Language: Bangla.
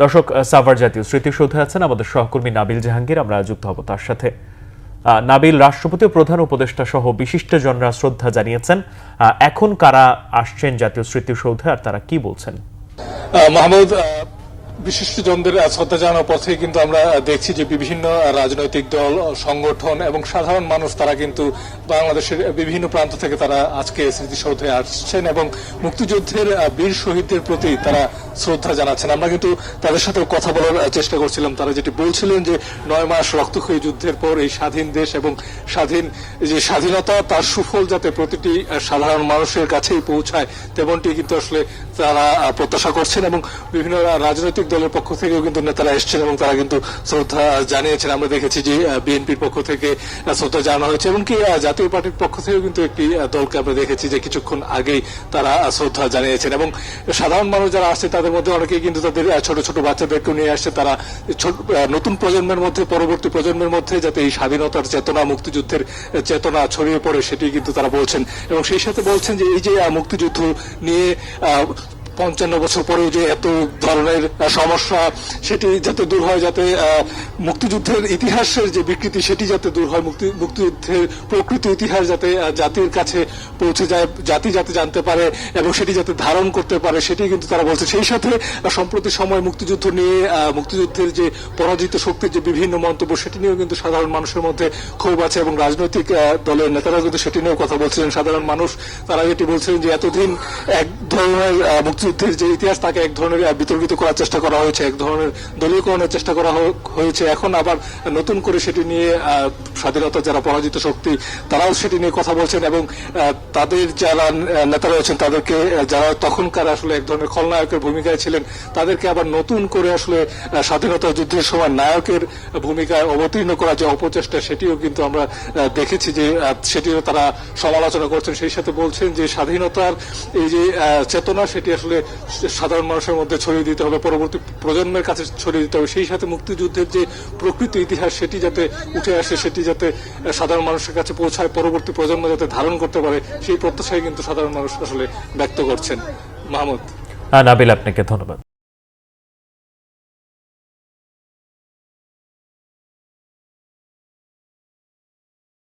দর্শক, সাভার জাতীয় স্মৃতিসৌধে আছেন আমাদের সহকর্মী নাবিল জাহাঙ্গীর। আমরা যুক্ত হব তার সাথে। নাবিল, রাষ্ট্রপতি ও প্রধান উপদেষ্টা সহ বিশিষ্টজনরা শ্রদ্ধা জানিয়েছেন। এখন কারা আসছেন জাতীয় স্মৃতিসৌধে আর তারা কি বলছেন? মাহমুদ, বিশিষ্টজনদের শ্রদ্ধা জানানোর পথে কিন্তু আমরা দেখছি যে বিভিন্ন রাজনৈতিক দল, সংগঠন এবং সাধারণ মানুষ তারা কিন্তু বাংলাদেশের বিভিন্ন প্রান্ত থেকে তারা আজকে স্মৃতিসৌধে আসছেন এবং মুক্তিযুদ্ধের বীর শহীদদের প্রতি তারা শ্রদ্ধা জানাচ্ছেন। আমরা কিন্তু তাদের সাথে কথা বলার চেষ্টা করছিলাম। তারা যেটি বলছিলেন যে 9 মাস রক্তক্ষয়ী যুদ্ধের পর এই স্বাধীন দেশ এবং যে স্বাধীনতা তার সুফল যাতে প্রতিটি সাধারণ মানুষের কাছেই পৌঁছায় তেমনটি কিন্তু আসলে তারা প্রত্যাশা করছেন এবং বিভিন্ন রাজনৈতিক দলের পক্ষ থেকেও কিন্তু নেতারা এসছেন এবং তারা কিন্তু শ্রদ্ধা জানিয়েছেন। আমরা দেখেছি যে বিএনপির পক্ষ থেকে শ্রদ্ধা জানানো হয়েছে এবং কি জাতীয় পার্টির পক্ষ থেকেও কিন্তু একটি দলকে আমরা দেখেছি যে কিছুক্ষণ আগেই তারা শ্রদ্ধা জানিয়েছেন এবং সাধারণ মানুষ যারা আসছে তাদের মধ্যে অনেকেই কিন্তু তাদের ছোট ছোট বাচ্চাদেরকে নিয়ে আসছে। তারা নতুন প্রজন্মের মধ্যে, পরবর্তী প্রজন্মের মধ্যে যাতে এই স্বাধীনতার চেতনা, মুক্তিযুদ্ধের চেতনা ছড়িয়ে পড়ে সেটি কিন্তু তারা বলছেন এবং সেই সাথে বলছেন যে এই যে মুক্তিযুদ্ধ নিয়ে 55 বছর পরেও যে এত ধরনের সমস্যা সেটি যাতে দূর হয়, যাতে মুক্তিযুদ্ধের ইতিহাসের যে বিকৃতি সেটি যাতে দূর হয়, মুক্তিযুদ্ধের প্রকৃত ইতিহাস যাতে জাতির কাছে পৌঁছে যায়, জাতি যাতে জানতে পারে এবং সেটি যাতে ধারণ করতে পারে সেটি কিন্তু তারা বলছে। সেই সাথে সম্প্রতি সময় মুক্তিযুদ্ধ নিয়ে, মুক্তিযুদ্ধের যে পরাজিত শক্তির যে বিভিন্ন মন্তব্য সেটি নিয়েও কিন্তু সাধারণ মানুষের মধ্যে ক্ষোভ আছে এবং রাজনৈতিক দলের নেতারা কিন্তু সেটি নিয়েও কথা বলছিলেন। সাধারণ মানুষ তারা যেটি বলছিলেন যে এতদিন এক ধরনের মুক্তিযুদ্ধের যে ইতিহাস তাকে এক ধরনের বিতর্কিত করার চেষ্টা করা হয়েছে, এক ধরনের দলীয়করণের চেষ্টা করা হয়েছে। এখন আবার নতুন করে সেটি নিয়ে স্বাধীনতা যারা পরাজিত শক্তি তারাও সেটি নিয়ে কথা বলছেন এবং তাদের যারা নেতা রয়েছেন তাদেরকে, যারা তখনকার আসলে এক ধরনের খলনায়কের ভূমিকায় ছিলেন, তাদেরকে আবার নতুন করে আসলে স্বাধীনতা যুদ্ধের সময় নায়কের ভূমিকায় অবতীর্ণ করা যে অপচেষ্টা সেটিও কিন্তু আমরা দেখেছি যে সেটিও তারা সমালোচনা করছেন। সেই সাথে বলছেন যে স্বাধীনতার এই যে চেতনা সেটি আসলে সাধারণ মানুষের মধ্যে ছড়িয়ে দিতে হবে, পরবর্তী প্রজন্মের কাছে ছড়িয়ে দিতে হবে। সেই সাথে মুক্তিযুদ্ধের যে প্রকৃত ইতিহাস সেটি যাতে উঠে আসে, সেটি যাতে সাধারণ মানুষের কাছে পৌঁছায়, পরবর্তী প্রজন্ম যাতে ধারণ করতে পারে সেই প্রত্যাশাই কিন্তু সাধারণ মানুষ আসলে ব্যক্ত করছেন। মাহমুদ। নাবিল, আপনাকে ধন্যবাদ।